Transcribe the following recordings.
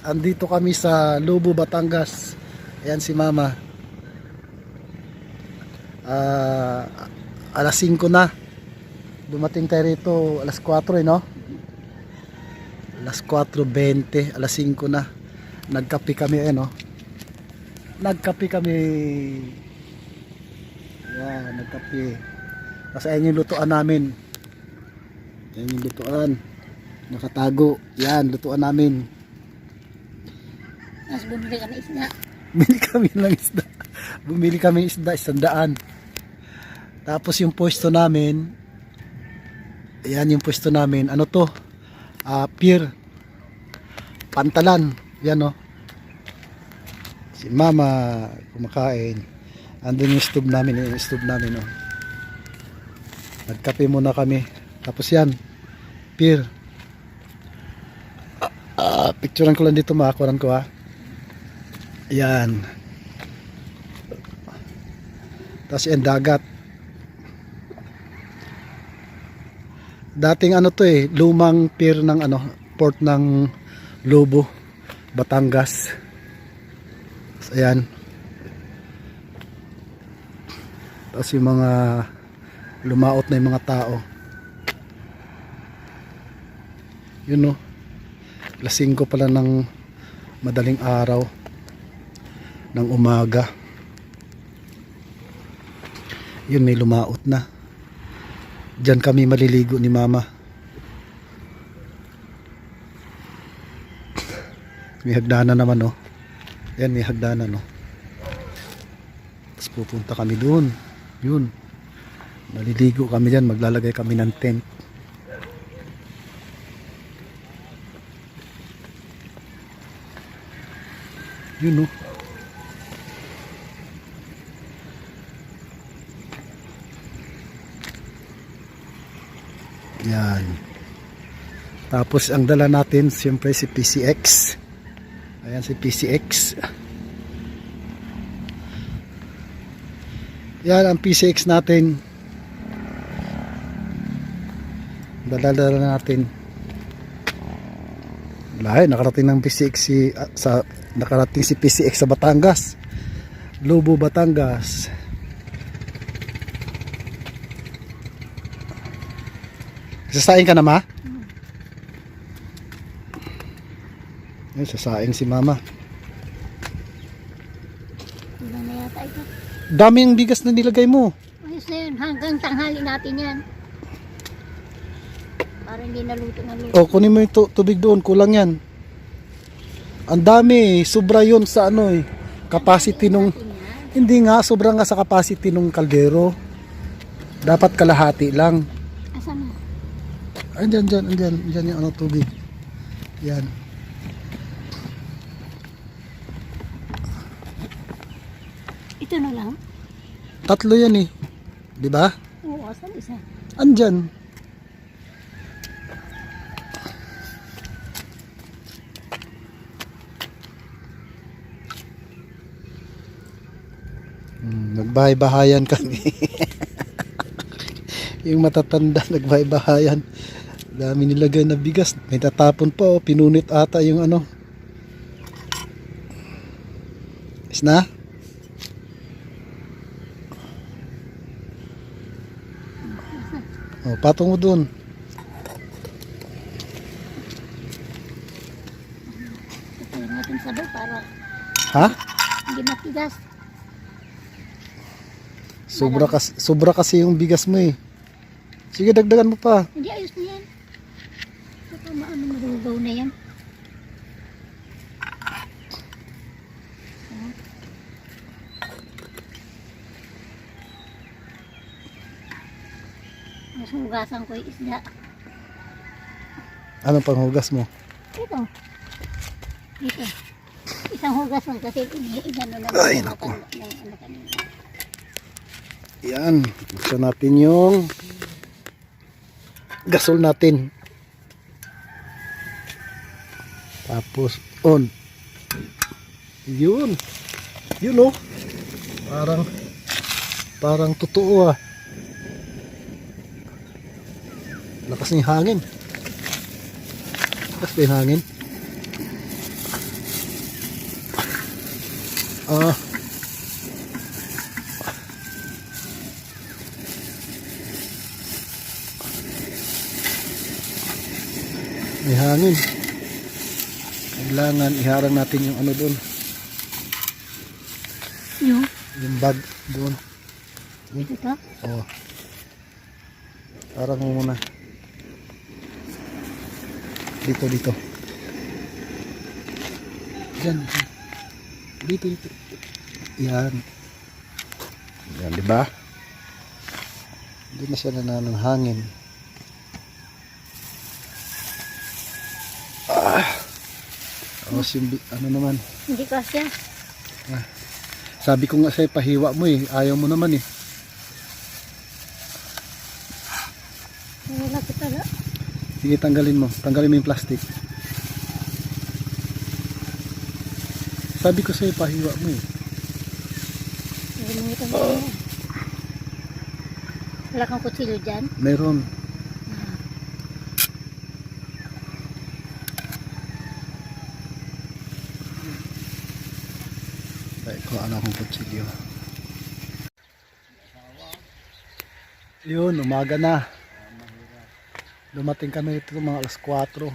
andito kami sa Lobo, Batangas. Ayan si Mama. Alas 5 na. Dumating tayo rito alas 4 no? Alas 4:20, alas 5 na. Nagkape kami no? Nagkape kami. Ayan, nagkape. Tapos ayan yung lutuan namin. Ayan yung lutuan. Nakatago. Yan, lutuan namin. Tapos bumili kami isda. Bumili kami ng isda. Bumili kami ng isda, 100. Tapos yung pwesto namin, ayan yung pwesto namin. Ano to? Pier. Pantalan. Yan o. Si Mama kumakain. Andun yung stove namin. Yung stove namin o. Nagkape muna kami. Tapos yan. Pier. Picturean ko lang dito, makakuran ko ha. Ayan. Tapos yan, dagat. Dating ano to lumang pier ng port ng Lobo, Batangas. So, ayan. Tapos yung mga lumaot na yung mga tao. Yun no. Alas 5 pala ng madaling araw ng umaga. Yun, may lumaot na. Diyan kami maliligo ni Mama. May hagdanan naman no. Yan, may hagdanan no. Tapos pupunta kami doon. Yun. Maliligo kami diyan, maglalagay kami ng tent. Yun no. Yan. Tapos ang dala natin siyempre si PCX. Ayan si PCX. Yan ang PCX natin. Dala-dala natin. Lahat nakarating ng PCX nakarating si PCX sa Batangas. Lobo, Batangas. Sasaing ka na, Ma? Ay, sasaing si Mama. Ilan na yata ito? Daming bigas na nilagay mo. Ayos na yun. Hanggang tanghali natin yan. Para hindi naluto na luto. O, kunin mo yung tubig doon. Kulang yan. Ang dami. Sobra yun sa capacity nung... Hindi nga. Sobra nga sa capacity nung kaldero. Dapat kalahati lang. Asan na? Andyan yung tubig. Yan. Ito na lang? 3 yan di ba? Oo, asan isa? Andyan. Nagbahay-bahayan kami. Yung matatanda nagbahay-bahayan. Dami nilagay na bigas. May tatapon pa pinunit ata yung Is na? Patong mo dun. Kaya natin sabay para Ha? hindi matigas. Sobra kasi yung bigas mo Sige, dagdagan mo pa. Hindi, ayos na yan. Saka marugaw na yan. Mas hugasan ko yung isda. Anong panghugas mo? Ito. Isang hugasan kasi inano na Ay, naku. Yan. Buksan natin yung gasol natin. Tapos on. Yun. Yun Parang totoo Lakas ng hangin. Lakas ba yung hangin? Oh. May hangin. Kailangan iharang natin yung ano doon. Yung bag doon. Ito? Oh. Harang mo muna. Dito, dito. Diyan, diyan. Dito, dito. Yan. Yan, di ba? Hindi na siya nananang hangin. Tapos yung, ano naman. Hindi kasi. Sabi ko nga sa'yo, pahiwa mo eh. Ayaw mo naman eh. Wala kita na. Sige, tanggalin mo. Tanggalin mo yung plastic. Sabi ko sa'yo, pahiwa mo eh. Nalimutan ko na. Wala kang kutsilyo dyan? Meron. Ay, kung ano akong kutsilyo. Yun, umaga na. Dumating kami ito mga alas 4.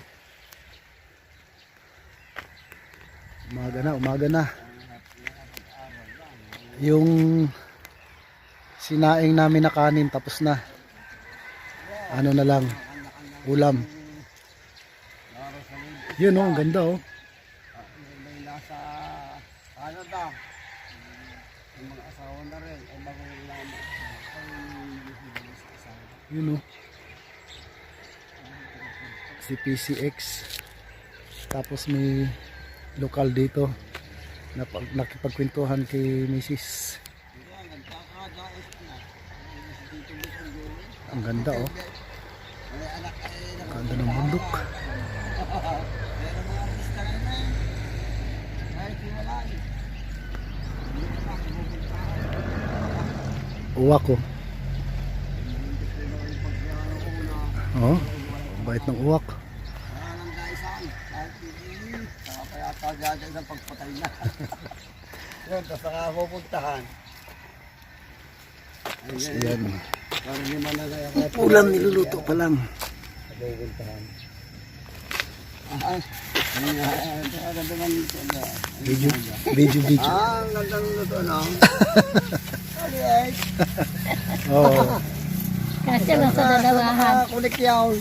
Umaga na. Yung sinaing namin na kanin tapos na. Ano na lang, ulam. Yun oh, ang ganda oh. Nasa Canada. Yung mga asawa na rin. Ay bago lang. Yun oh. Si PCX. Tapos may lokal dito. Nakipagkwentuhan kay Mrs. Ang ganda oh. Ang ganda ng bundok. Uwak ko. Oh, bait ng uwak. Kaya sa pagpatay na. Yun, tapos saka pupuntahan. Ayan. Parang hindi man na Ulam niluluto pa lang. pupuntahan. Ang ganda ng luto na. Video. Ang ganda ng luto na. Alright. Oh. Kasi lang sa dalawahan. Kulik yaw.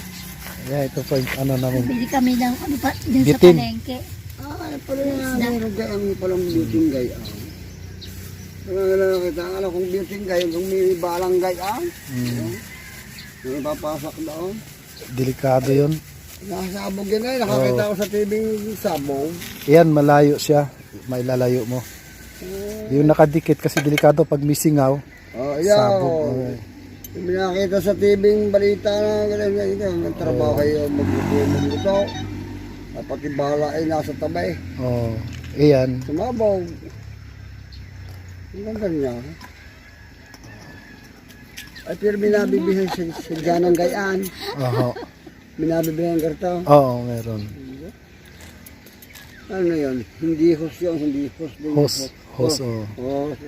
Yeah, ito po yung ano namin. Bili kami ng ano pa din sa Bitin. palengke. Ano pala yung meron gayang palang beauty gayang. Kita ang alam kung beauty gayang, kung may balang gayang. May papasak doon. Delikado yun. Nakasabog yun eh, nakakita ko sa TV yung sabog. Yan, malayo siya. Mailalayo mo. Yung nakadikit kasi delikado pag may singaw. Oh, Sabog. yaw. May nakita sa TV yung balita na gano'n, nagtrabaho kayo magluto. Pati bala ay nasa tabay. Oh, iyan. Sumabog. Ang ganda niya. Ay, pero binabibihan sa dyan ng gayaan. Oho. Binabibihan karto. Oo, meron. Ano yun? Hindi hos yun, hindi hos. Hose, oh. Hos.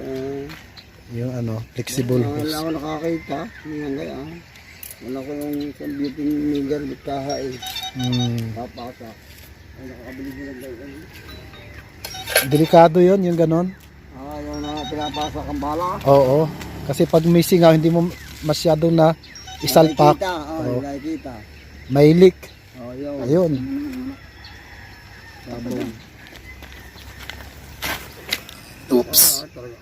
Yung ano, flexible Wala hose. ako nakakita. Hindi ng gayaan. Wala ko yung sa beauty maker bitaha eh. Papasak. Ay, nakakabili ko ng gayaan. Delikado yun, yung ganon. Yung na pinapasak ang bala. Oo. Kasi pag may singaw, hindi mo masyado na isalpak. Oo, nakikita. May leak. Oh, yun. Ayun. Sabog. Oops.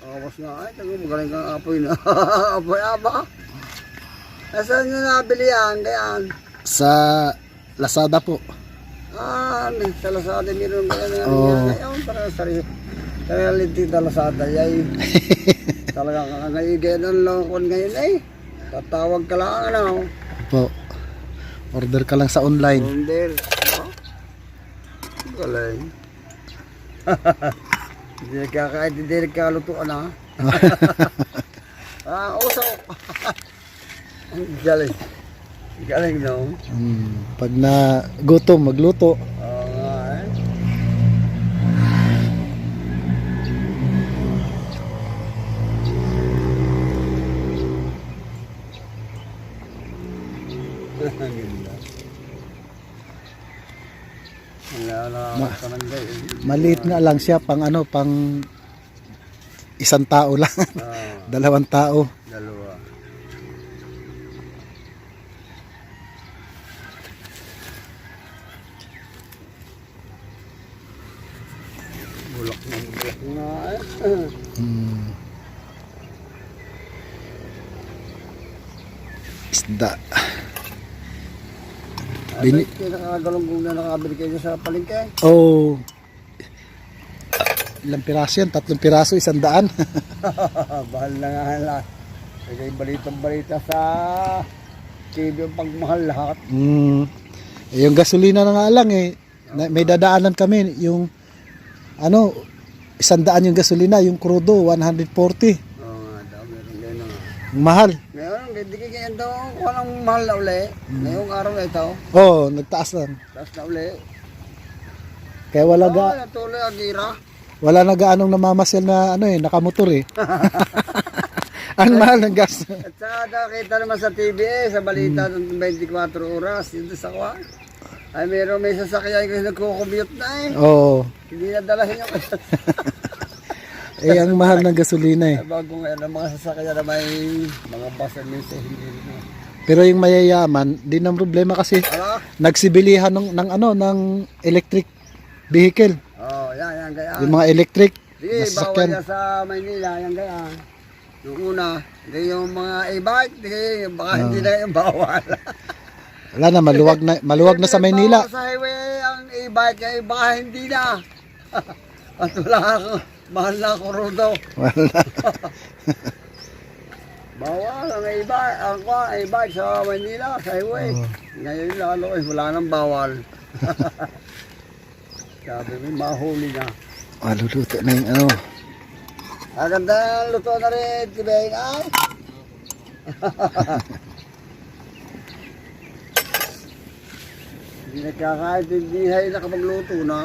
Awas na. Ay, magaling kang apoy na. Apoy aba. Nasaan nyo nabili yan? Gayan. Sa Lazada po. Sa Lazada meron ganyan. Oo. Ngayon, para sa reality na Lazada. Yay. Talaga kakangayigay ng longkon ngayon eh. Tatawag ka lang ano. Po. Order ka lang sa online. Order. Galing. Hindi kahit hindi nagkalutuan ha. Usok. Galing. Galing no. Pag na gutom, magluto. Oo nga eh. barangay. Maliit nga lang siya pang ano, pang isang tao lang. Dalawang tao. Dalawa. Bulak na Isda. Bini nakakagalunggong na nakabili kayo sa palengke. Oh. Ilang piraso yan? 3 piraso, 100. Bahal na nga lang. Kaya balitang-balita sa TV yung pagmahal lahat. Yung gasolina na nga lang eh. May dadaanan kami. Yung ano, 100 yung gasolina. Yung crudo, 140. Oo nga daw, meron din nga. Mahal. Ngayon, hindi kaya daw walang mahal na uli. Ngayong araw na ito, Oh, nagtaas lang. taas na uli. Kaya Natuloy ang gira. wala na gaanong namamasyal na ano eh, nakamotor eh. Ang mahal ng gas. At saka nakita naman sa TV sa balita ng 24 oras, yun sa kwa. Ay may sasakyan kasi nagko-commute na eh. Oo. Hindi na dalahin yung Eh, ang mahal ng gasolina eh. bago ngayon ang mga sasakyan na may mga bus and may hindi na. Pero yung mayayaman, di ng problema kasi Ala? nagsibilihan ng electric vehicle. Oh, yan kaya. Yung mga electric Sige, na bawal sasakyan. yan sa Maynila, yan kaya. Yung una, hindi yung mga e-bike, baka hindi na yung bawal. Wala na, maluwag na sa Maynila. Bawal sa highway ang e-bike, baka hindi na. At wala ako, mahal na ako rodo. Wala. Bawal ang e-bike sa Manila, sa highway. Ngayon lalo wala nang bawal. Sabi mo, mahuli na. Maluluto na yung ano. Ganda luto na rin, tibay ay. Hindi nagkakaintindihan na kapag luto na.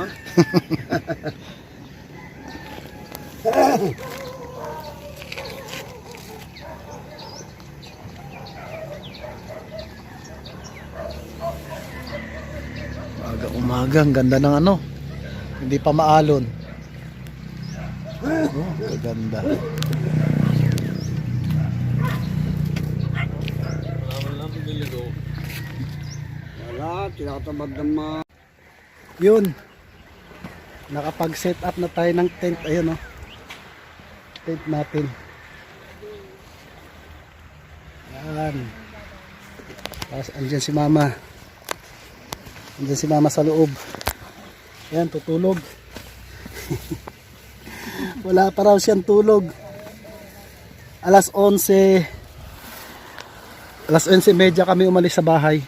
Umaga, ang ganda ng ano. Hindi pa maalon. Oh, ganda. Wala, tinatamad ng mga... Yun. Nakapag-set up na tayo ng tent. Ayun oh. Tent natin. Yan. Tapos andyan si mama. Andyan si mama sa loob. Yan, tutulog. Wala pa raw siyang tulog. Alas 11. Alas 11:30 kami umalis sa bahay.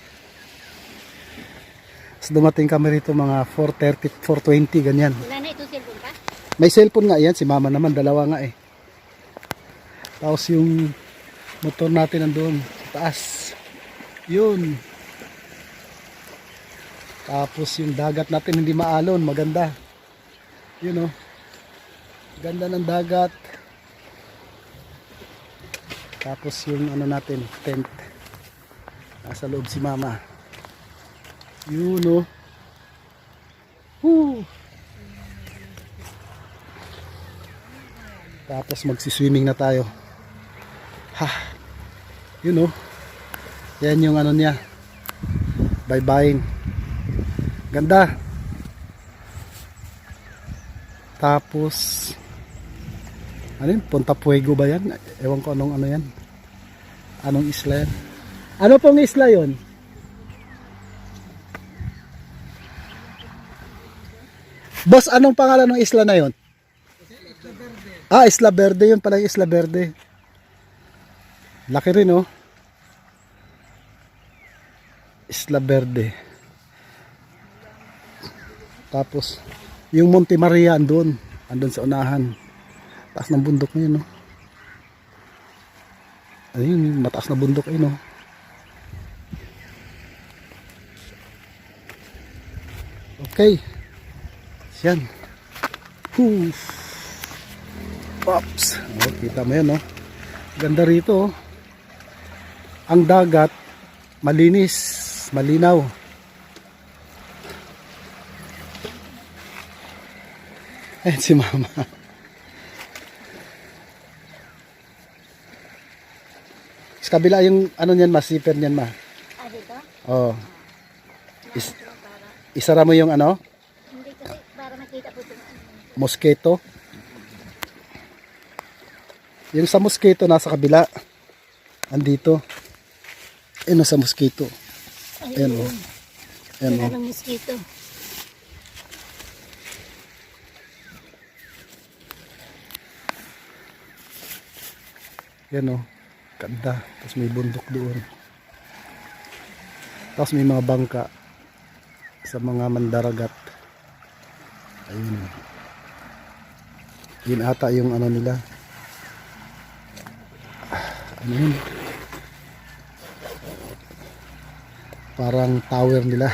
Tapos dumating kami rito mga 4:30, 4:20 ganyan. Wala na itong cellphone pa? May cellphone nga yan, si mama naman, dalawa nga eh. Tapos yung motor natin nandoon sa taas. Yun. Tapos yung dagat natin hindi maalon, maganda. Yun oh. Ganda ng dagat. Tapos yung ano natin, tent. Nasa loob si mama. Yun oh. Woo. Tapos magsiswimming na tayo. Ha. Yun oh. Yan yung ano niya. Bye-bye. Ganda. Tapos ano yun? Punta Puego ba yan? Ewan ko anong ano yan. Anong isla yan? Ano pong isla yun? Boss, anong pangalan ng isla na yun? Ah, Isla Verde. Yun pala yung Isla Verde. Laki rin oh. Isla Verde. Tapos yung Monte Maria andun sa unahan. Taas ng bundok na yun oh. Ayun, mataas na bundok ayun oh. Okay. Yan. Pops. Oh, kita mo yan oh. Ganda rito oh. Ang dagat malinis, malinaw. Ayan si mama. Sa kabila yung ano niyan ma, zipper niyan ma. Ah, dito? Oh, Is, para. isara mo yung ano, Hindi kasi para makita po ito. mosquito. Yung sa mosquito nasa kabila. Andito. Ayun sa mosquito. Ayan o. Ayan o. Wala ng mosquito. Yan o. Ganda. Tapos may bundok doon. Tapos may mga bangka sa mga mandaragat. Ayun. Yun ata yung ano nila. Ano yun? Parang tower nila.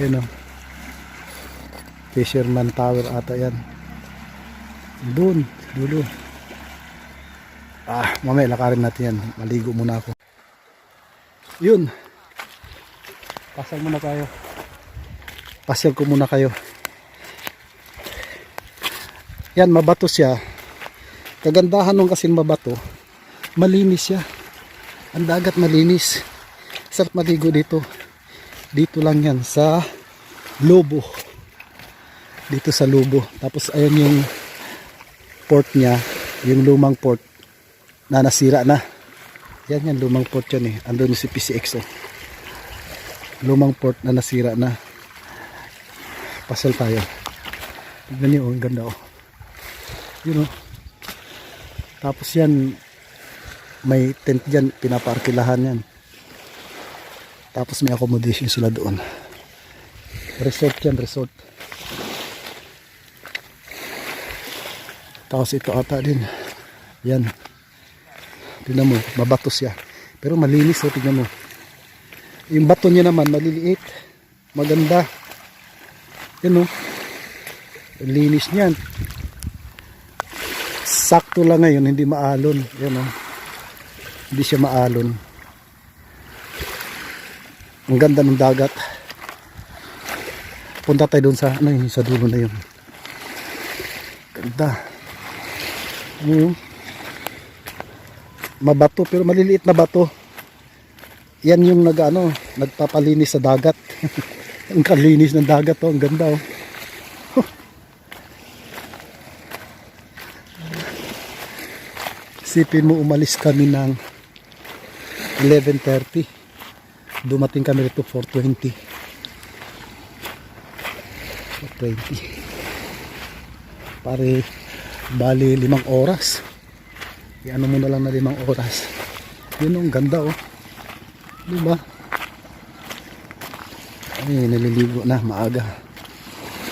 Yun o. Fisherman Tower ata yan. Doon. Dulo. Mamaya lakarin natin yan. Maligo muna ako. Yun. Pasal muna tayo. Pasyal ko muna kayo. Yan, mabato siya. Kagandahan nung kasi mabato, malinis siya. Ang dagat malinis. Sarap maligo dito. Dito lang yan sa Lobo. Dito sa Lobo. Tapos ayan yung port niya. Yung lumang port na nasira na. Yan yan, lumang port yan eh. Andun si PCX oh. Lumang port na nasira na. Pasal tayo. Tignan niyo oh, ang ganda oh. Yun oh. Tapos yan, may tent dyan, pinaparkilahan yan. Tapos may accommodation sila doon. Resort yan, resort. Tapos ito ata din. Yan. Tignan mo, mabato siya. Pero malinis oh, tignan mo. Yung bato niya naman, maliliit. Maganda. Yan oh. Linis niyan. Sakto lang ngayon, hindi maalon. Yan oh. Hindi siya maalon. Ang ganda ng dagat. Punta tayo doon sa ano yun, sa dulo na yun. Ganda. Mabato pero maliliit na bato. Yan yung nagpapalinis sa dagat. Ang kalinis ng dagat oh, ang ganda oh. Isipin mo umalis kami ng 11:30. Dumating kami rito 4:20. 4:20. Pare bali 5 oras. Iano mo na lang na 5 oras. Yun ang ganda oh. Diba? Ay, naliligo na maaga.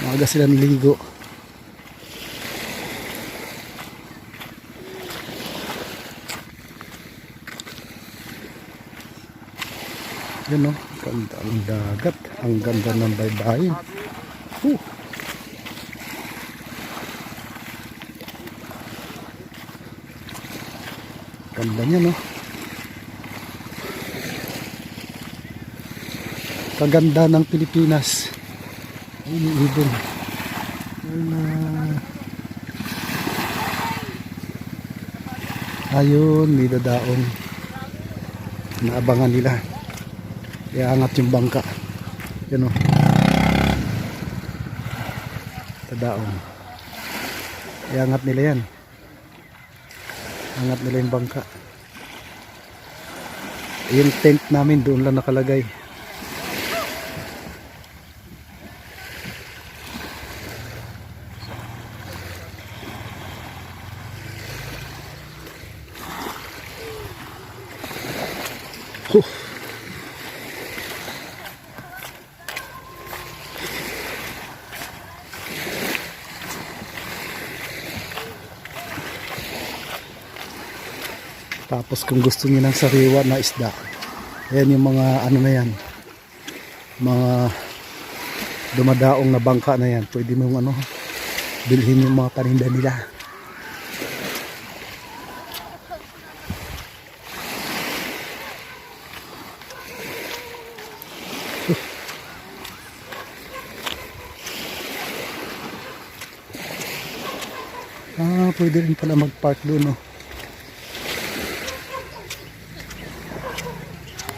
Maaga sila naliligo. Yan o, ganda ang dagat. Ang ganda ng baybayin. Ganda niya no. Kaganda ng Pilipinas. Ibon. Ayun, may dadaon. Naabangan nila. Iangat yung bangka. Yan o. Dadaon. Iangat nila yan. Angat nila yung bangka. Yung tent namin doon lang nakalagay. Tapos kung gusto niyo ng sariwa na isda, ayan yung mga ano na yan, mga dumadaong na bangka na yan, pwede mong bilhin yung mga paninda nila. Pwede rin pala mag-park doon, no?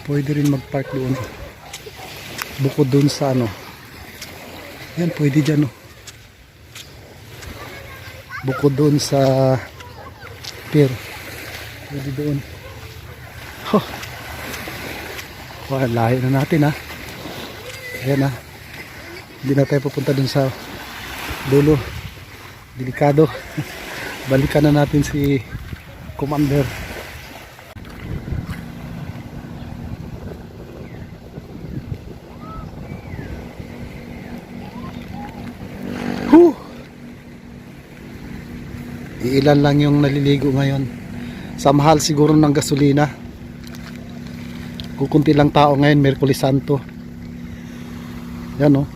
Pwede rin mag-park doon. Bukod doon sa ano. Yan, pwede dyan, no? Bukod doon sa pier. Pwede doon. Oh. Lahi na natin, ha? Ayan, ha? Hindi na tayo pupunta doon sa dulo. Delikado. Balikan na natin si Commander. Ilan lang yung naliligo ngayon. Sa mahal siguro ng gasolina. Kukunti lang tao ngayon, Merkulis Santo. Yan, oh.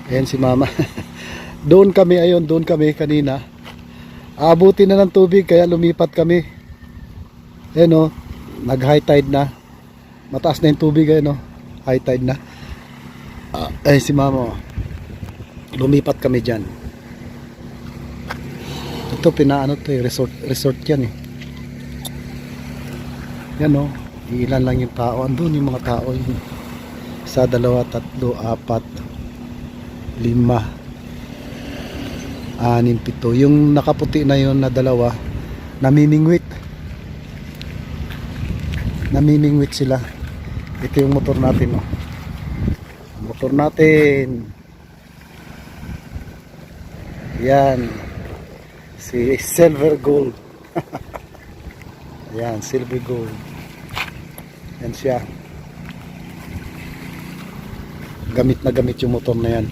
Ayan si Mama. Doon kami kanina. Abutin na ng tubig kaya lumipat kami. Ayan, oh. Nag high tide na. Mataas na yung tubig, ayan, oh. High tide na. Ayan si Mama, oh. Lumipat kami dyan. Ito pinaano to, resort yan, eh. Yan, oh. Ilan lang yung tao. Andun yung mga tao, yung 1, 2, 3, 4, 5, 6, 7. Yung nakaputi na yon na dalawa, namimingwit sila. Ito yung motor natin, oh. Motor natin, yan, si Silver Gold. Yan, Silver Gold. Yan siya. Gamit na gamit yung motor na yan.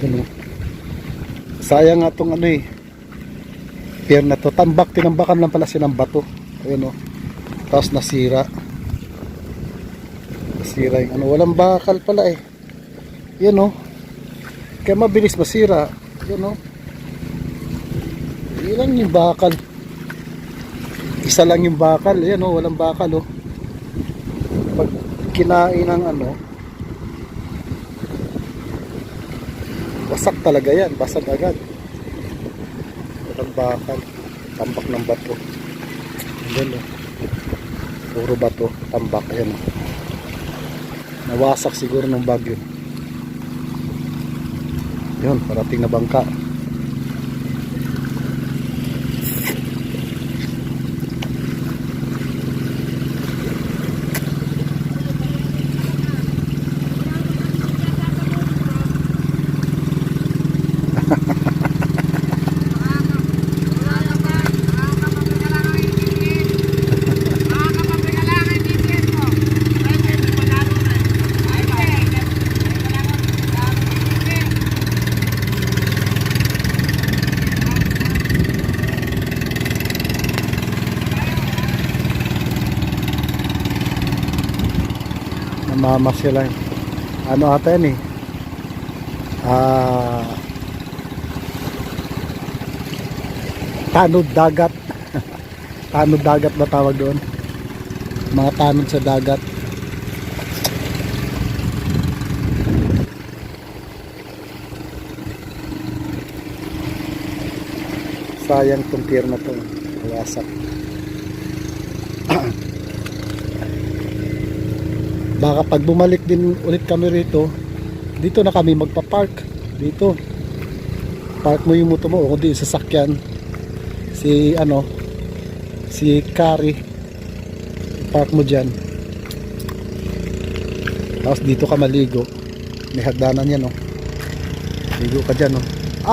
Ano? Sayang nga itong ano, eh, pier na to. Tinambakan lang pala siya ng bato. Ayun, oh. Tapos nasira yung ano. Walang bakal pala, eh. Yan, oh. Kaya mabilis masira. Yan, oh. Ilan yung bakal? Isa lang yung bakal. Yan, oh. Walang bakal, oh. Pag kinain ng ano, wasak talaga yan, basag agad. Walang bakal, tambak ng bato. Ayan, oh. Puro bato, tambak. Ayan, oh. Nawasak siguro ng bagyo. Yun, parating na bangka. Namamasya lang. Ano ata yan, eh? Tanod dagat. Tanod dagat ba tawag doon? Mga tanod sa dagat. Sayang tong pier na to. Wasak. Baka pag bumalik din ulit kami rito, dito na kami magpa-park. Dito. Park mo yung motor mo o kundi sasakyan. Si Kari. Park mo dyan. Tapos dito ka maligo. May hagdanan yan, oh. Ligo ka dyan, oh.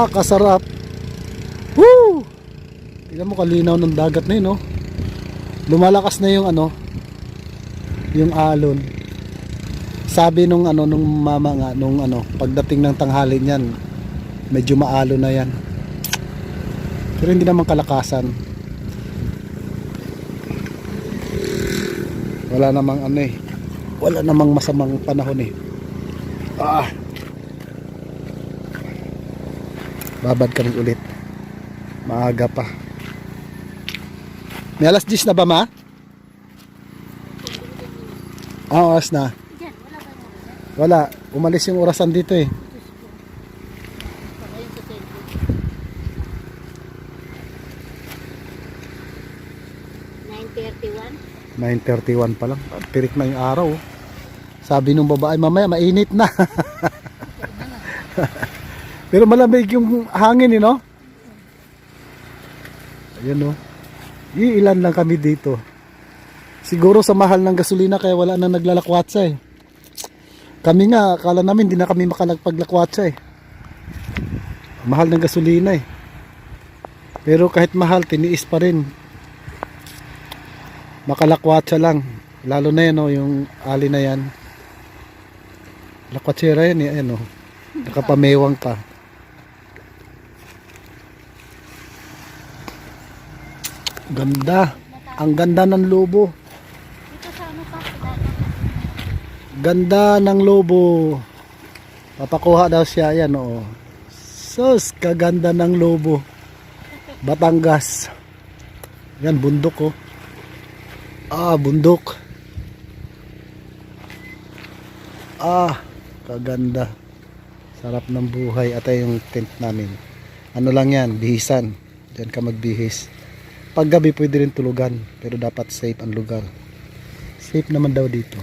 Kasarap. Woo! Tingnan mo kalinaw ng dagat na yun, oh. Lumalakas na yung yung alon. Sabi nung mama nga, pagdating ng tanghali niyan, medyo maalo na yan. Pero hindi naman kalakasan. Wala namang masamang panahon, eh. Babad kami ulit. Maaga pa. May alas 10 na ba, Ma? Oras na. Wala, umalis yung orasan dito, eh. 9:31 pa lang. Tirik na yung araw. Oh. Sabi nung babae, mamaya mainit na. Pero malamig yung hangin, no? Ayun, oh. Ilan lang kami dito. Siguro sa mahal ng gasolina kaya wala na naglalakwatsa eh. Kami nga, akala namin di na kami makalagpaglakwatsa eh. Mahal ng gasolina eh. Pero kahit mahal, tiniis pa rin. Makalakwatsa lang. Lalo na yan, oh, yung ali na yan. Lakwatsera yan eh, ano. Nakapamewang pa. Ganda. Ang ganda ng lobo. Ito sa ano pa? Ganda ng lobo. Papakuha daw siya yan, oo. Sus, kaganda ng lobo. Batangas. Yan, bundok, oh. Ah, bundok. Ah, kaganda. Sarap ng buhay. At ay yung tent namin. Ano lang yan, bihisan. Diyan ka magbihis. Pag gabi pwede rin tulugan. Pero dapat safe ang lugar. Safe naman daw dito.